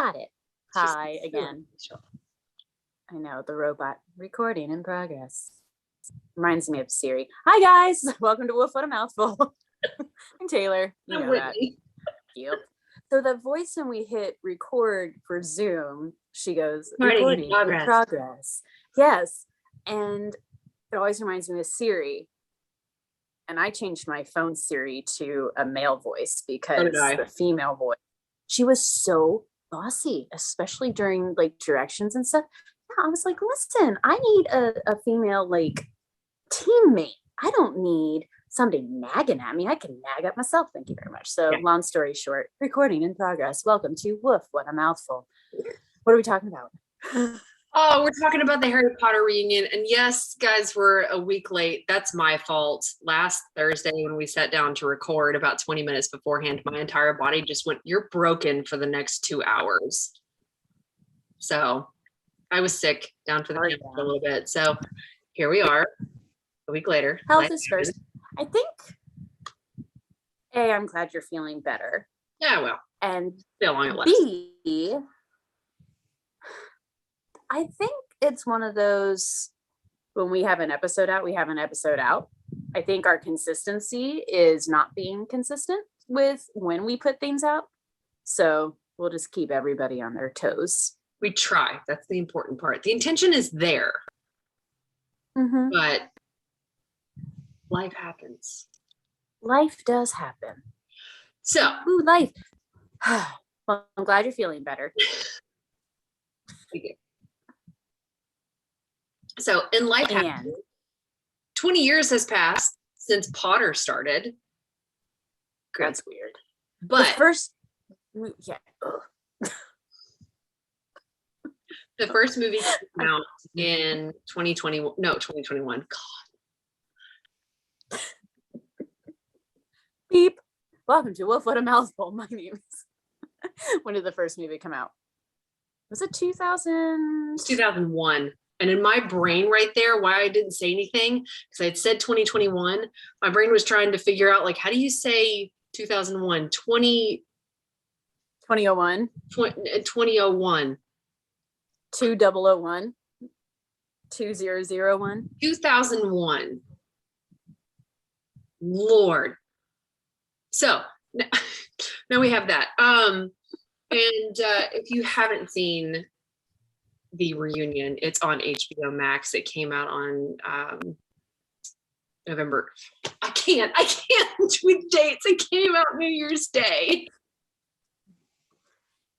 Got it. Hi again. I know, the robot. Recording in progress. Reminds me of Siri. Hi guys, welcome to Wolf What a Mouthful. I'm Taylor. You know that. Yep. So the voice when we hit record for Zoom, she goes, recording in progress. Yes. And it always reminds me of Siri. And I changed my phone Siri to a male voice because the female voice, she was so bossy, especially during like directions and stuff. Yeah, I was like, listen, I need a female like teammate. I don't need somebody nagging at me. I can nag at myself. Thank you very much. So long story short, recording in progress. Welcome to Woof, What a Mouthful. What are we talking about? Oh, we're talking about the Harry Potter reunion. And yes, guys, we're a week late. That's my fault. Last Thursday when we sat down to record about 20 minutes beforehand, my entire body just went, you're broken for the next 2 hours. So I was sick, down for the count for a little bit. So here we are a week later. Health is first. I think, A, I'm glad you're feeling better. Yeah, well. And how long it lasts. B, I think it's one of those, when we have an episode out, we have an episode out. I think our consistency is not being consistent with when we put things out. So we'll just keep everybody on their toes. We try. That's the important part. The intention is there. Mm-hmm. But life happens. Life does happen. So. Ooh, life. Well, I'm glad you're feeling better. Thank you. So in life, 20 years has passed since Potter started. That's weird. But the first movie came out in 2021. No, 2021. God. Beep. Welcome to Wolf What a Mouthful. My name is. When did the first movie come out? Was it 2000? 2001. And in my brain right there, why I didn't say anything, because I had said 2021, my brain was trying to figure out, like, how do you say 2001? 2001. 2001. 2001. 2001. 2001. Lord. So now we have that. And if you haven't seen the reunion, it's on HBO Max. It came out on November. I can't with dates. It came out New Year's Day.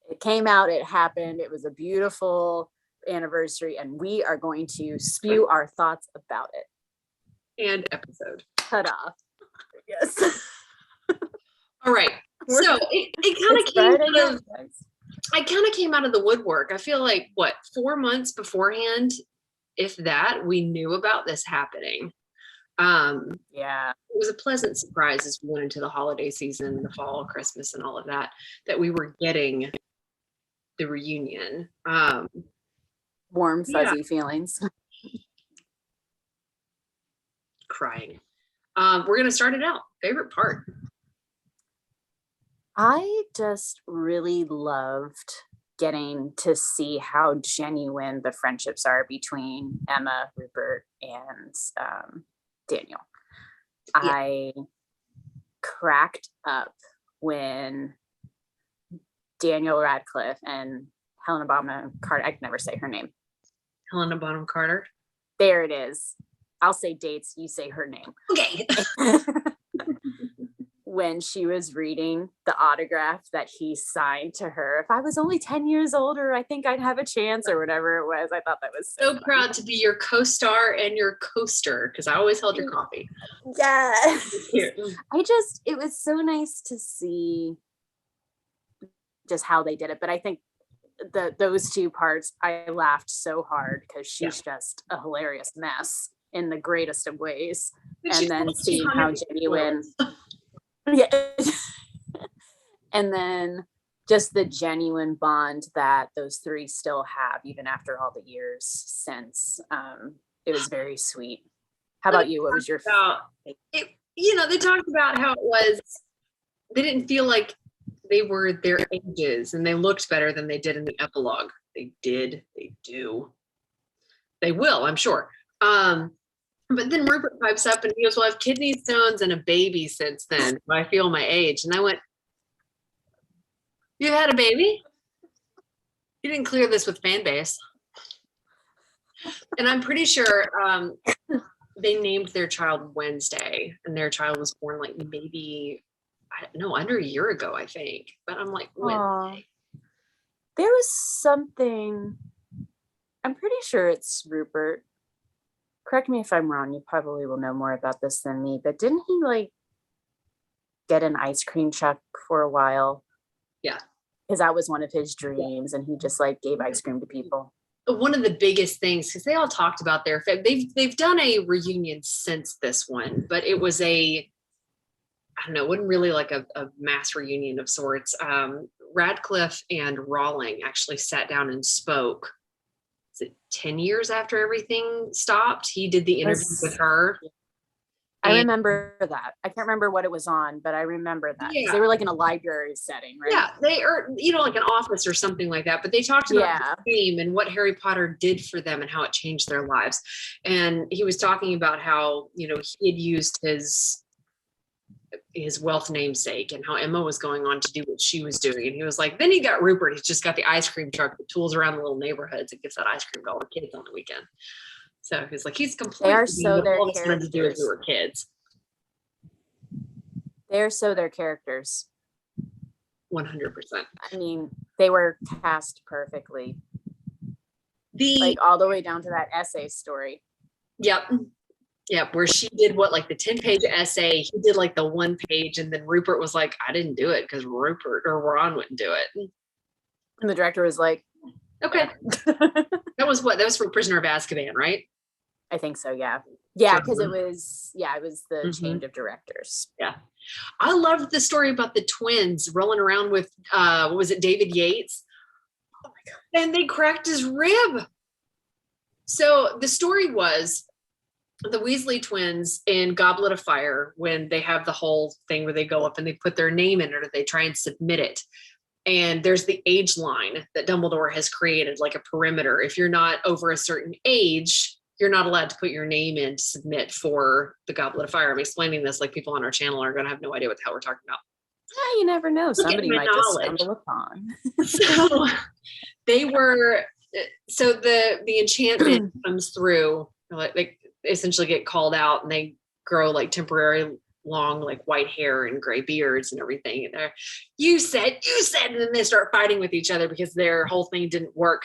It came out, it happened. It was a beautiful anniversary, and we are going to spew our thoughts about it. And episode. Ta-da. Yes. All right. So it kind of came out of the woodwork. I feel like 4 months beforehand, if that, we knew about this happening. Yeah, it was a pleasant surprise as we went into the holiday season, the fall, Christmas, and all of that we were getting the reunion. Warm, fuzzy feelings. Crying. We're gonna start it out. Favorite part. I just really loved getting to see how genuine the friendships are between Emma, Rupert, and Daniel. Yeah. I cracked up when Daniel Radcliffe and Helena Bonham Carter, I can never say her name. Helena Bonham Carter. There it is. I'll say dates, you say her name. Okay. When she was reading the autograph that he signed to her, if I was only 10 years older, I think I'd have a chance, or whatever it was. I thought that was so proud to be your co-star and your coaster, because I always held your coffee. Yeah. It was so nice to see just how they did it. But I think those two parts, I laughed so hard because she's just a hilarious mess in the greatest of ways. And then seeing how genuine. Yeah. And then just the genuine bond that those three still have, even after all the years since. It was very sweet. How about you? What was your favorite? They talked about how it was, they didn't feel like they were their ages and they looked better than they did in the epilogue. They did. They do. They will, I'm sure. But then Rupert pipes up and he goes, well, I've kidney stones and a baby since then. I feel my age. And I went, you had a baby? You didn't clear this with fan base. And I'm pretty sure they named their child Wednesday, and their child was born like maybe, I don't know, under a year ago, I think. But I'm like, Wednesday. There was something, I'm pretty sure it's Rupert. Correct me if I'm wrong. You probably will know more about this than me, but didn't he like get an ice cream truck for a while? Yeah. Because that was one of his dreams, and he just like gave ice cream to people. One of the biggest things, because they all talked about they've done a reunion since this one, but it was I don't know, it wasn't really like a mass reunion of sorts. Radcliffe and Rawling actually sat down and spoke. Is it 10 years after everything stopped? He did the interview with her. I remember that. I can't remember what it was on, but I remember that. Yeah. They were like in a library setting, right? Yeah, they are, like an office or something like that. But they talked about the theme and what Harry Potter did for them and how it changed their lives. And he was talking about how, he had used his wealth namesake and how Emma was going on to do what she was doing. And he was like, then he got Rupert. He's just got the ice cream truck that tools around the little neighborhoods and gives that ice cream to all the kids on the weekend. So he's like, he's completely all of us wanted to do as we were kids. They're so their characters. 100%. I mean, they were cast perfectly. Like all the way down to that essay story. Yep. Yep. Where she did like the 10-page essay, he did like the 1 page, and then Rupert was like, I didn't do it because Rupert or Ron wouldn't do it. And the director was like, okay. That was for Prisoner of Azkaban, right? I think so, yeah. Yeah, because it was the change of directors. Yeah. I loved the story about the twins rolling around with what was it, David Yates? Oh my God. And they cracked his rib. So the story was the Weasley twins in Goblet of Fire, when they have the whole thing where they go up and they put their name in it or they try and submit it. And there's the age line that Dumbledore has created, like a perimeter. If you're not over a certain age, you're not allowed to put your name in to submit for the Goblet of Fire. I'm explaining this like people on our channel are going to have no idea what the hell we're talking about. Yeah, you never know. Somebody might just stumble upon. So the enchantment comes through, like they essentially get called out and they grow like temporary long like white hair and gray beards and everything. And they're, you said, and then they start fighting with each other because their whole thing didn't work.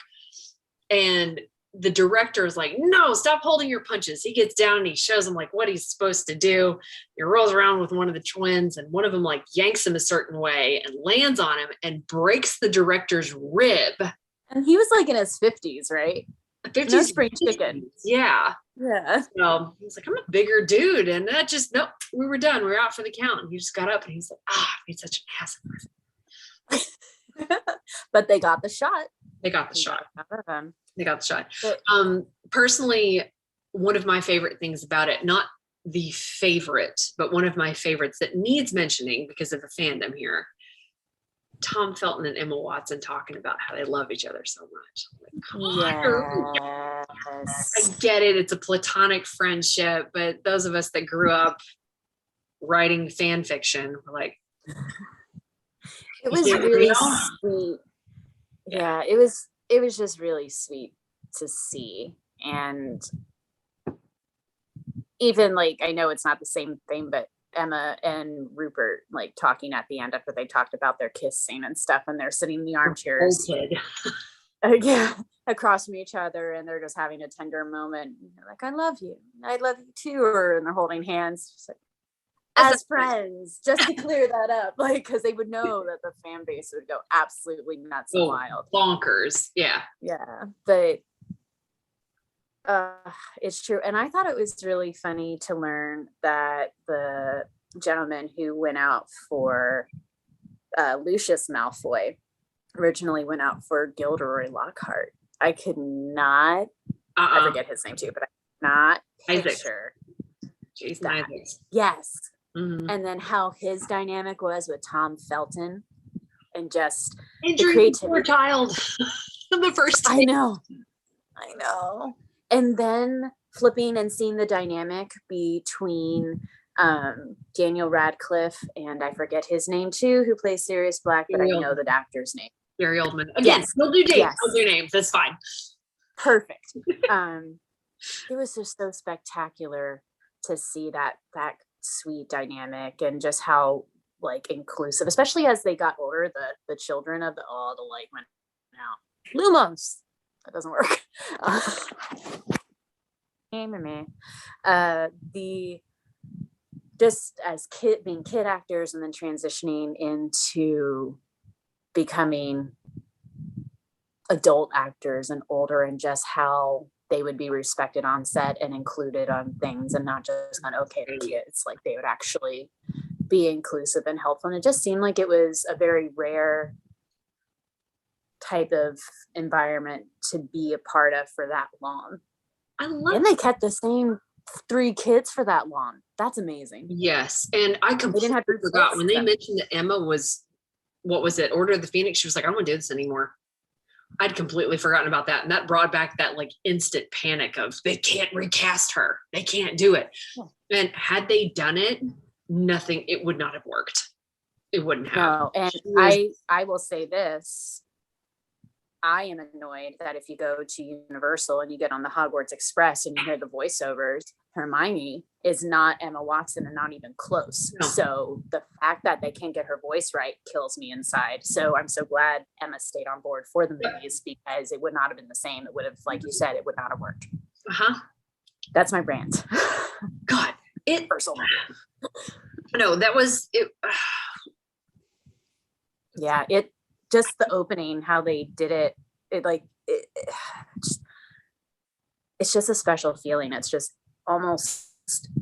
And the director is like, no, stop holding your punches. He gets down and he shows him like what he's supposed to do. He rolls around with one of the twins and one of them like yanks him a certain way and lands on him and breaks the director's rib. And he was like in his 50s, right? 50s, no spring chicken. Yeah. Yeah. So he was like, I'm a bigger dude. And that just, nope, we were done. We were out for the count. And he just got up and he's like, he's such an ass. But they got the shot. They got the shot. They got the shot. But, personally, one of my favorite things about it, not the favorite, but one of my favorites that needs mentioning because of the fandom here, Tom Felton and Emma Watson talking about how they love each other so much. Like, yes. I get it. It's a platonic friendship, but those of us that grew up writing fan fiction were like, it was really sweet. Yeah, it was just really sweet to see. And even like, I know it's not the same thing, but Emma and Rupert like talking at the end after they talked about their kiss scene and stuff, and they're sitting in the armchairs across from each other, and they're just having a tender moment. They're like, I love you too, and they're holding hands just like, as friends, just to clear that up, like, because they would know that the fan base would go absolutely nuts and wild, bonkers. Yeah but it's true. And I thought it was really funny to learn that the gentleman who went out for Lucius Malfoy originally went out for Gilderoy Lockhart. I could not, I forget his name too, but I could not picture that. Yes. Mm-hmm. And then how his dynamic was with Tom Felton. and just Injury the to poor creativity. child. The first I day. know. And then flipping and seeing the dynamic between Daniel Radcliffe and I forget his name too, who plays Sirius Black, but I know the actor's name. Gary Oldman. Again, we'll do names. We'll do names. That's fine. Perfect. It was just so spectacular to see that sweet dynamic and just how like inclusive, especially as they got older, the children of the light went out. Lumos. That doesn't work. The just as being kid actors and then transitioning into becoming adult actors and older, and just how they would be respected on set and included on things and not just on okay kids, like they would actually be inclusive and helpful. And it just seemed like it was a very rare type of environment to be a part of for that long. And they kept the same 3 kids for that long. That's amazing. Yes. And I completely forgot when they mentioned that Emma was, what was it, Order of the Phoenix, she was like, I don't want to do this anymore. I'd completely forgotten about that. And that brought back that like instant panic of they can't recast her. They can't do it. Yeah. And had they done it, it would not have worked. It wouldn't have. No, and I will say this. I am annoyed that if you go to Universal and you get on the Hogwarts Express and you hear the voiceovers, Hermione is not Emma Watson and not even close. No. So the fact that they can't get her voice right kills me inside. So I'm so glad Emma stayed on board for the movies, because it would not have been the same. It would have, like you said, it would not have worked. That's my brand. God, personal. No, that was it. Yeah, just the opening, how they did it, it's just a special feeling. It's just almost,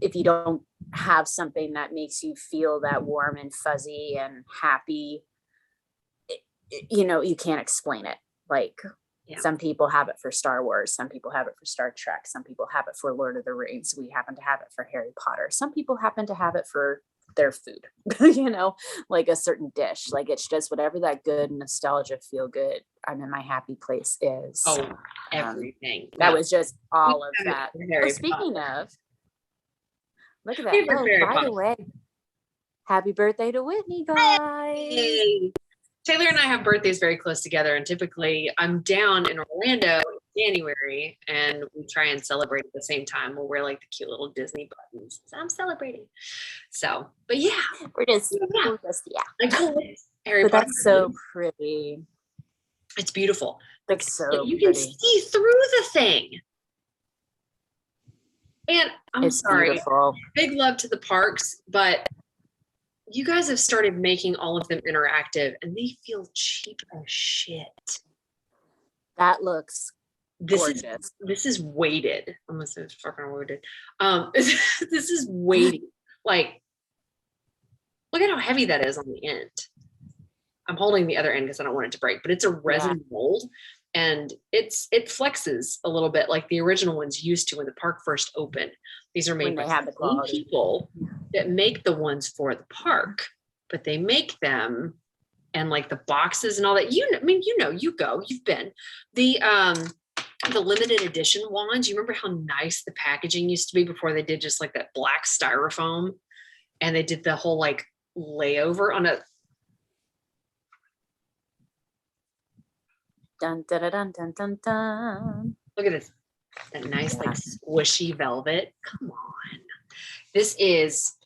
if you don't have something that makes you feel that warm and fuzzy and happy, you can't explain it. Like some people have it for Star Wars, some people have it for Star Trek, some people have it for Lord of the Rings. We happen to have it for Harry Potter. Some people happen to have it for their food, like a certain dish. Like it's just whatever that good nostalgia feel good, I'm in my happy place is. Everything. That was just all of that. Speaking of, look at that. By the way, happy birthday to Whitney, guys. Hey. Taylor and I have birthdays very close together, and typically I'm down in Orlando in January, and we try and celebrate at the same time. We'll wear like the cute little Disney buttons. So I'm celebrating. So, but yeah, we're just Harry but Potter. That's so pretty. It's beautiful. It's so you pretty. can see through the thing. And it's sorry, beautiful. Big love to the parks, but you guys have started making all of them interactive, and they feel cheap as shit. That looks gorgeous. This is weighted. Almost it's fucking weighted. This is weighty. Like, look at how heavy that is on the end. I'm holding the other end because I don't want it to break, but it's a resin mold, and it flexes a little bit like the original ones used to when the park first opened. These are made by the people that make the ones for the park, but they make them, and like the boxes and all that. You've been the limited edition wands. You remember how nice the packaging used to be before they did just like that black styrofoam, and they did the whole like layover on a. Dun, dun, dun, dun, dun, dun. Look at this. That nice, like squishy velvet. Come on. This is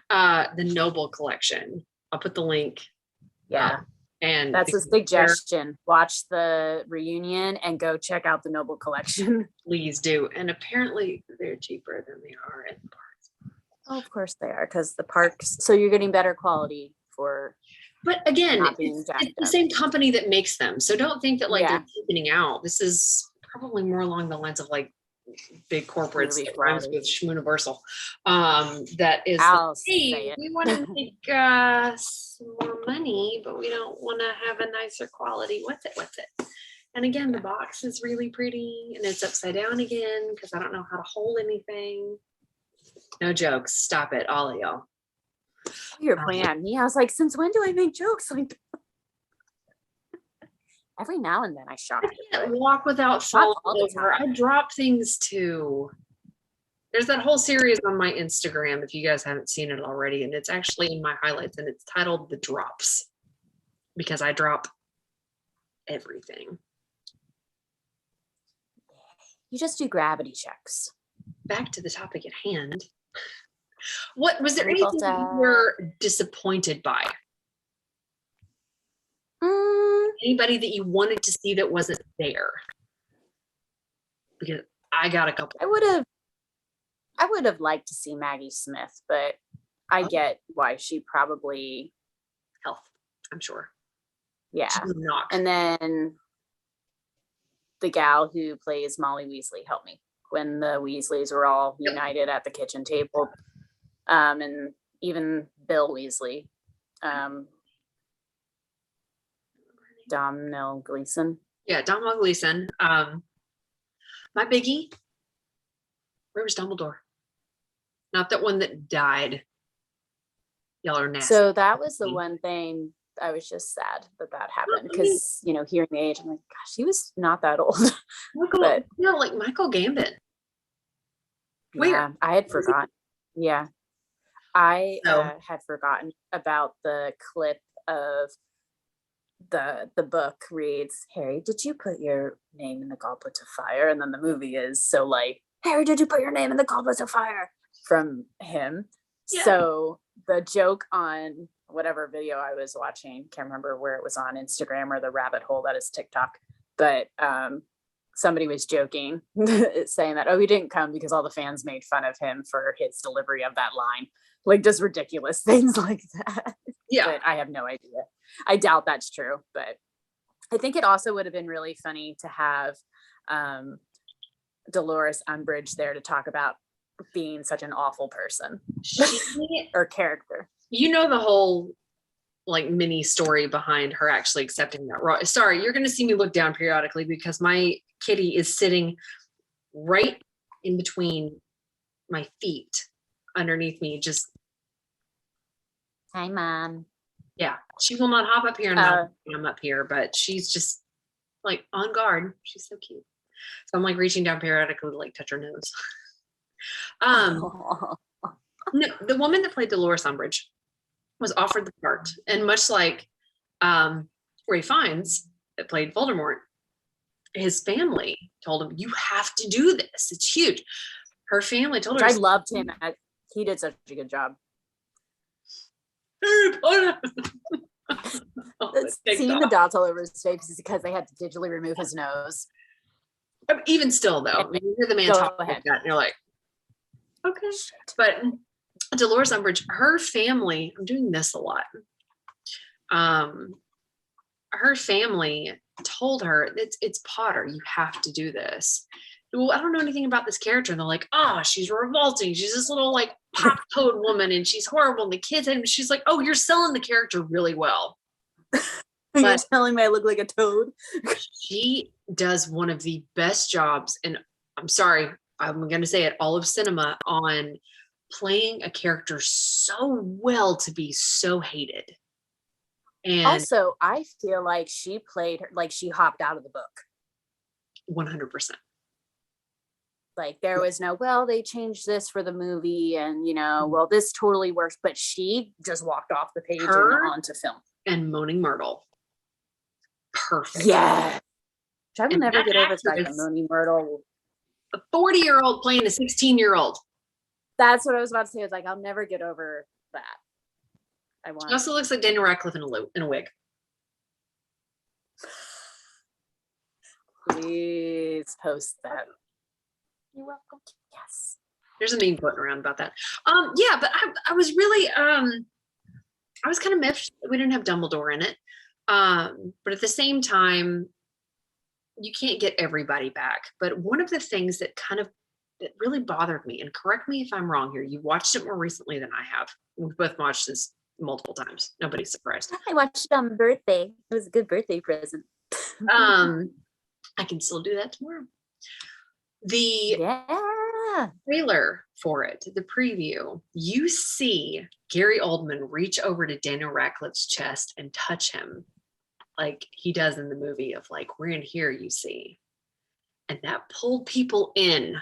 the Noble collection. I'll put the link. Yeah. And that's a suggestion. Watch the reunion and go check out the Noble collection. Please do. And apparently they're cheaper than they are in the parks. Oh, of course they are, because the parks, so you're getting better quality for. But again, it's the same company that makes them. So don't think that like they're cheapening out. This is probably more along the lines of like big corporates that rhymes with Schmooniversal. That is, hey, we want to make some more money, but we don't want to have a nicer quality. What's it? And again, the box is really pretty, and it's upside down again because I don't know how to hold anything. No jokes. Stop it, all of y'all. You were pointing at me. I was like, since when do I make jokes like that? Every now and then I shock I you. can't walk without falling over. I drop things too. There's that whole series on my Instagram, if you guys haven't seen it already, and it's actually in my highlights, and it's titled The Drops, because I drop everything. You just do gravity checks. Back to the topic at hand. What was there We anything both, that you were disappointed by? Anybody that you wanted to see that wasn't there? Because I got a couple. I would have liked to see Maggie Smith, but I get why she probably Health, I'm sure. Yeah. She's not. And then the gal who plays Molly Weasley helped me when the Weasleys were all united at the kitchen table. And even Bill Weasley. Domhnall Gleeson. Yeah, Domhnall Gleeson. My biggie. Where was Dumbledore? Not that one that died. Y'all are nasty. So that was the one thing I was just sad that happened because, hearing the age, I'm like, gosh, he was not that old. Like Michael Gambon. Yeah, I had forgotten. Yeah. I had forgotten about the clip of the book reads, Harry, did you put your name in the goblet of fire? And then the movie is so like, Harry, did you put your name in the goblet of fire? From him. Yeah. So the joke on whatever video I was watching, can't remember where it was on Instagram or the rabbit hole that is TikTok, but somebody was joking saying that, he didn't come because all the fans made fun of him for his delivery of that line. Like just ridiculous things like that. Yeah. But I have no idea. I doubt that's true, but I think it also would have been really funny to have Dolores Umbridge there to talk about being such an awful person or character. The whole like mini story behind her actually accepting that role. Sorry, you're going to see me look down periodically because my kitty is sitting right in between my feet underneath me. Just hi, Mom. Yeah, she will not hop up here and I'm up here, but she's just like on guard. She's so cute. So I'm like reaching down periodically to like touch her nose. No, the woman that played Dolores Umbridge was offered the part, and much like Ray Fiennes that played Voldemort, his family told him, "You have to do this. It's huge." Her family told her. I loved him. He did such a good job. Harry Potter. Seeing the dots all over his face is because they had to digitally remove his nose. Even still, though, I mean, you hear the man talk like that, and you're like, okay. But Dolores Umbridge, her family, I'm doing this a lot. Her family told her, it's Potter, you have to do this. Well, I don't know anything about this character. And they're like, she's revolting. She's this little like pop toad woman and she's horrible. And the kids, and she's like, you're selling the character really well. You're telling me I look like a toad? She does one of the best jobs, and I'm sorry, I'm going to say it, all of cinema, on playing a character so well to be so hated. And also, I feel like she played her, like she hopped out of the book. 100%. Like there was no, they changed this for the movie and, this totally works. But she just walked off the page and onto film. And Moaning Myrtle. Perfect. Yeah. I will never get over the fact that Moaning Myrtle. A 40-year-old playing a 16-year-old. That's what I was about to say. I was like, I'll never get over that. She also looks like Daniel Radcliffe in a wig. Please post that. You're welcome. Yes. There's a meme floating around about that. Yeah, but I was really I was kind of miffed that we didn't have Dumbledore in it. But at the same time, you can't get everybody back. But one of the things that really bothered me, and correct me if I'm wrong here, you watched it more recently than I have. We've both watched this multiple times. Nobody's surprised. I watched it on birthday. It was a good birthday present. I can still do that tomorrow. trailer for it, the preview, you see Gary Oldman reach over to Daniel Radcliffe's chest and touch him like he does in the movie of like, we're in here, you see. And that pulled people in.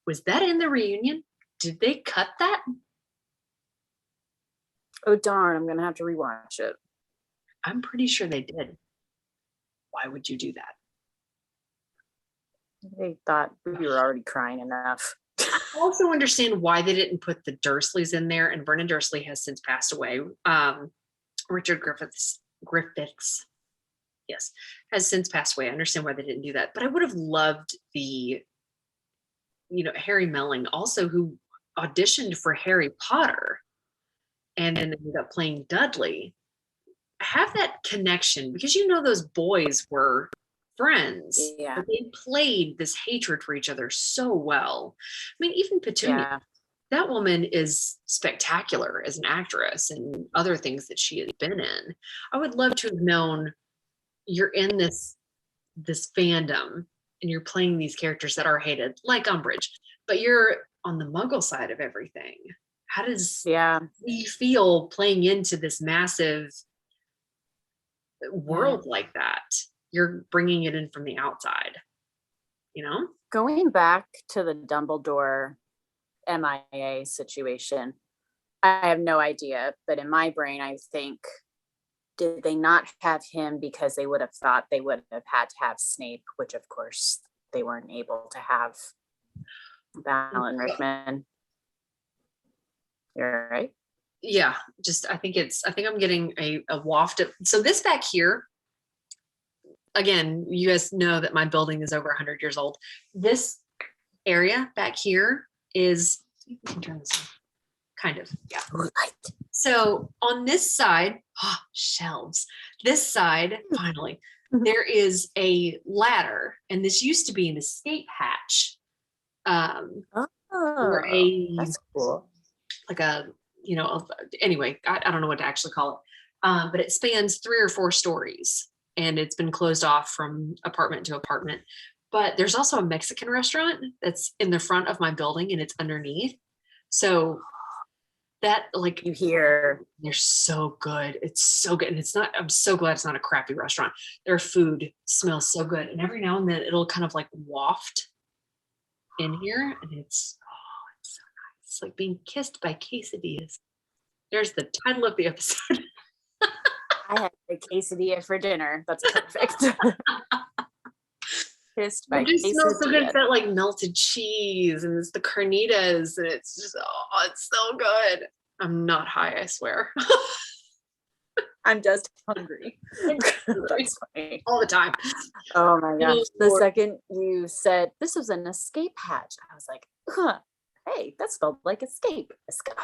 Was that in the reunion? Did they cut that? Oh, darn. I'm going to have to rewatch it. I'm pretty sure they did. Why would you do that? They thought we were already crying enough. I also understand why they didn't put the Dursleys in there, and Vernon Dursley has since passed away. Richard Griffiths, yes, has since passed away. I understand why they didn't do that, but I would have loved the, Harry Melling also, who auditioned for Harry Potter and then ended up playing Dudley. Have that connection because those boys were friends. Yeah. But they played this hatred for each other so well. I mean, even Petunia, that woman is spectacular as an actress and other things that she has been in. I would love to have known you're in this fandom and you're playing these characters that are hated, like Umbridge, but you're on the Muggle side of everything. How does you feel playing into this massive world like that? You're bringing it in from the outside, Going back to the Dumbledore MIA situation, I have no idea, but in my brain, I think, did they not have him because they would have thought they would have had to have Snape, which of course they weren't able to have Alan Rickman. You're right. Yeah, I think I'm getting a waft of, so this back here, again, you guys know that my building is over 100 years old. This area back here is, you can turn this on, kind of, yeah. So on this side, shelves, this side, finally, there is a ladder, and this used to be an escape hatch. Or that's cool. Like a, anyway, I don't know what to actually call it. But it spans 3 or 4 stories, and it's been closed off from apartment to apartment. But there's also a Mexican restaurant that's in the front of my building, and it's underneath. So that, like, you hear, they're so good. It's so good. And I'm so glad it's not a crappy restaurant. Their food smells so good. And every now and then it'll kind of like waft in here, and it's so nice. It's like being kissed by quesadillas. There's the title of the episode. I had a quesadilla for dinner. That's perfect. Kissed by it just quesadilla. smells so good. It's that like melted cheese, and it's the carnitas, and it's just, it's so good. I'm not high, I swear. I'm just hungry. That's funny. All the time. Oh my gosh. The second you said this was an escape hatch, I was like, hey, that spelled like escape. Escape.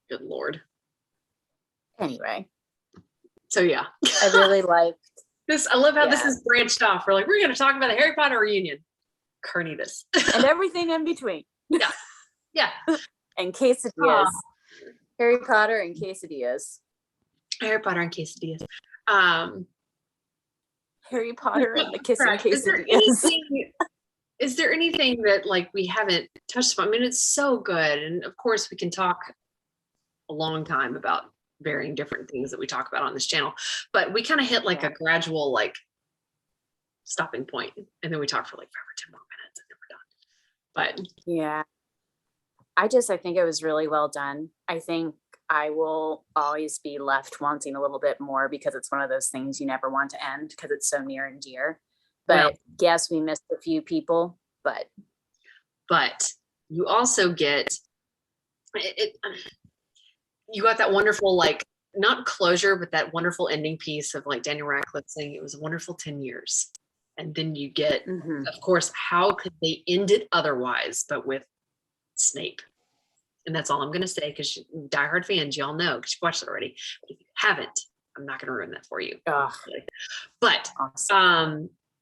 Good Lord. Anyway. So yeah. I really liked this. I love how this is branched off. We're going to talk about the Harry Potter reunion. Carnitas. And everything in between. Yeah. Yeah. And quesadillas. Harry Potter and quesadillas. Harry Potter and quesadillas. Harry Potter and the kissing quesadillas. Is there anything that like we haven't touched upon? I mean, it's so good. And of course we can talk a long time about varying different things that we talk about on this channel, but we kind of hit like a gradual like stopping point, and then we talk for like 5 or 10 more minutes and then we're done. But yeah, I think it was really well done. I think I will always be left wanting a little bit more because it's one of those things you never want to end because it's so near and dear. But yes, we missed a few people, but you also get it. You got that wonderful, like, not closure, but that wonderful ending piece of like Daniel Radcliffe saying it was a wonderful 10 years. And then you get, of course, how could they end it otherwise, but with Snape? And that's all I'm going to say, because diehard fans, y'all know, because you've watched it already. But if you haven't, I'm not going to ruin that for you. But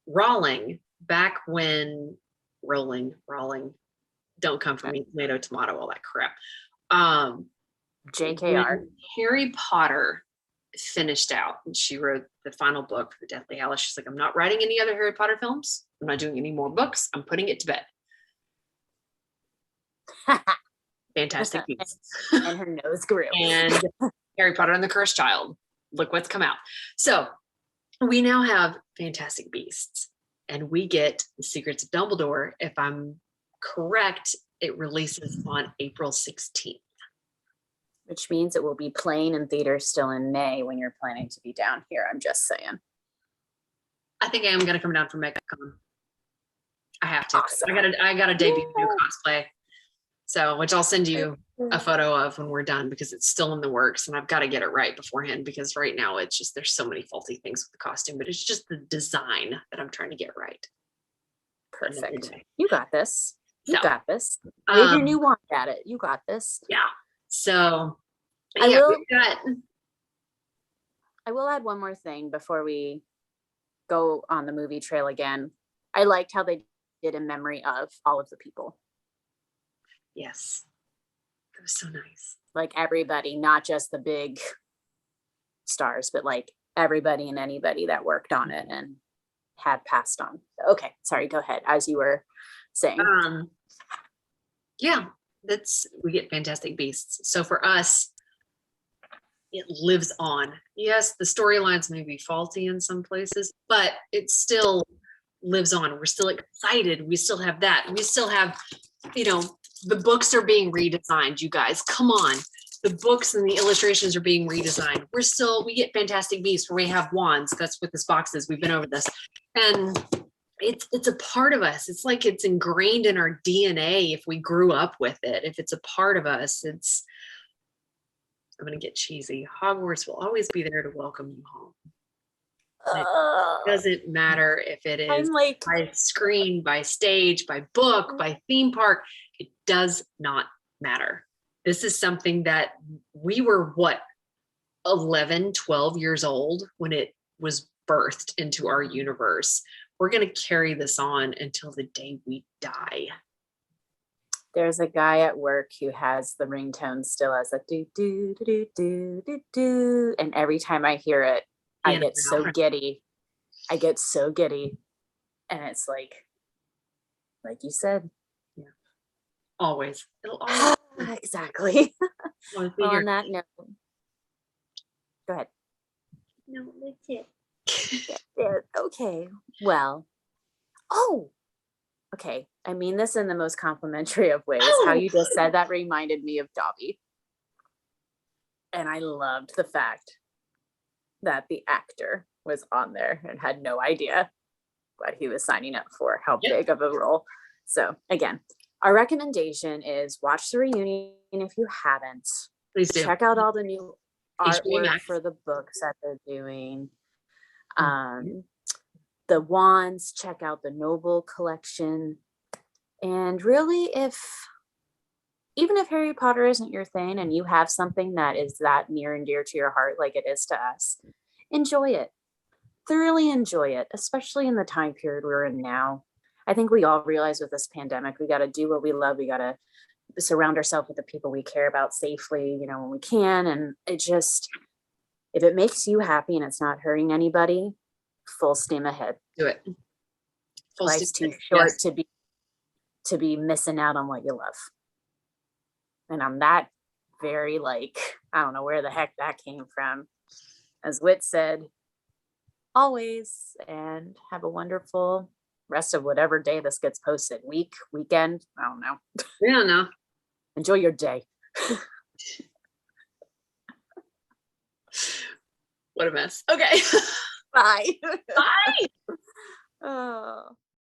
Rowling, back when Rowling, don't come for me, tomato, all that crap. JKR. Harry Potter finished out. And she wrote the final book for Deathly Hallows. She's like, I'm not writing any other Harry Potter films. I'm not doing any more books. I'm putting it to bed. Fantastic Beasts. And her nose grew. And Harry Potter and the Cursed Child. Look what's come out. So we now have Fantastic Beasts, and we get The Secrets of Dumbledore. If I'm correct, it releases on April 16th. Which means it will be playing in theaters still in May when you're planning to be down here. I'm just saying. I think I am going to come down for MegaCon. I have to. Awesome. I got a debut new cosplay. So, which I'll send you a photo of when we're done, because it's still in the works and I've got to get it right beforehand, because right now it's just, there's so many faulty things with the costume, but it's just the design that I'm trying to get right. Perfect. You got this. You So, got this. Wave your new wand at it. You got this. Yeah. So, I yeah, will- we've got. I will add one more thing before we go on the movie trail again. I liked how they did in memory of all of the people. Yes. That was so nice. Like everybody, not just the big stars, but like everybody and anybody that worked on it and had passed on. Okay, sorry, go ahead. As you were saying. Yeah, we get Fantastic Beasts. So for us, it lives on. Yes, the storylines may be faulty in some places, but it still lives on. We're still excited. We still have that. We still have, the books are being redesigned, you guys. Come on. The books and the illustrations are being redesigned. We get Fantastic Beasts where we have wands. That's what this box is. We've been over this. And it's a part of us. It's like it's ingrained in our DNA if we grew up with it. If it's a part of us, I'm going to get cheesy. Hogwarts will always be there to welcome you home. It doesn't matter if it is by screen, by stage, by book, by theme park. It does not matter. This is something that we were, 11, 12 years old when it was birthed into our universe. We're going to carry this on until the day we die. There's a guy at work who has the ringtone still as a do do do do do do, and every time I hear it, I get so giddy. And it's like you said, yeah, always. It'll always exactly. Well, on that note, go ahead. No, that's it. Yeah, okay. Well, okay. I mean this in the most complimentary of ways. How you just said that reminded me of Dobby. And I loved the fact that the actor was on there and had no idea what he was signing up for, how big of a role. So again, our recommendation is watch the reunion if you haven't. Please do. Check out all the new HBO artwork Max. for the books that they're doing. The wands, check out the Noble collection. And really, even if Harry Potter isn't your thing and you have something that is that near and dear to your heart like it is to us, enjoy it. Thoroughly enjoy it, especially in the time period we're in now. I think we all realize with this pandemic, we got to do what we love. We got to surround ourselves with the people we care about safely, when we can. And it just, if it makes you happy and it's not hurting anybody, full steam ahead. Do it. Life's too short to be missing out on what you love. And I'm that very I don't know where the heck that came from. As Whit said, always, and have a wonderful rest of whatever day this gets posted. Weekend, I don't know. Yeah, no. Enjoy your day. What a mess. Okay. Bye. Bye. Oh.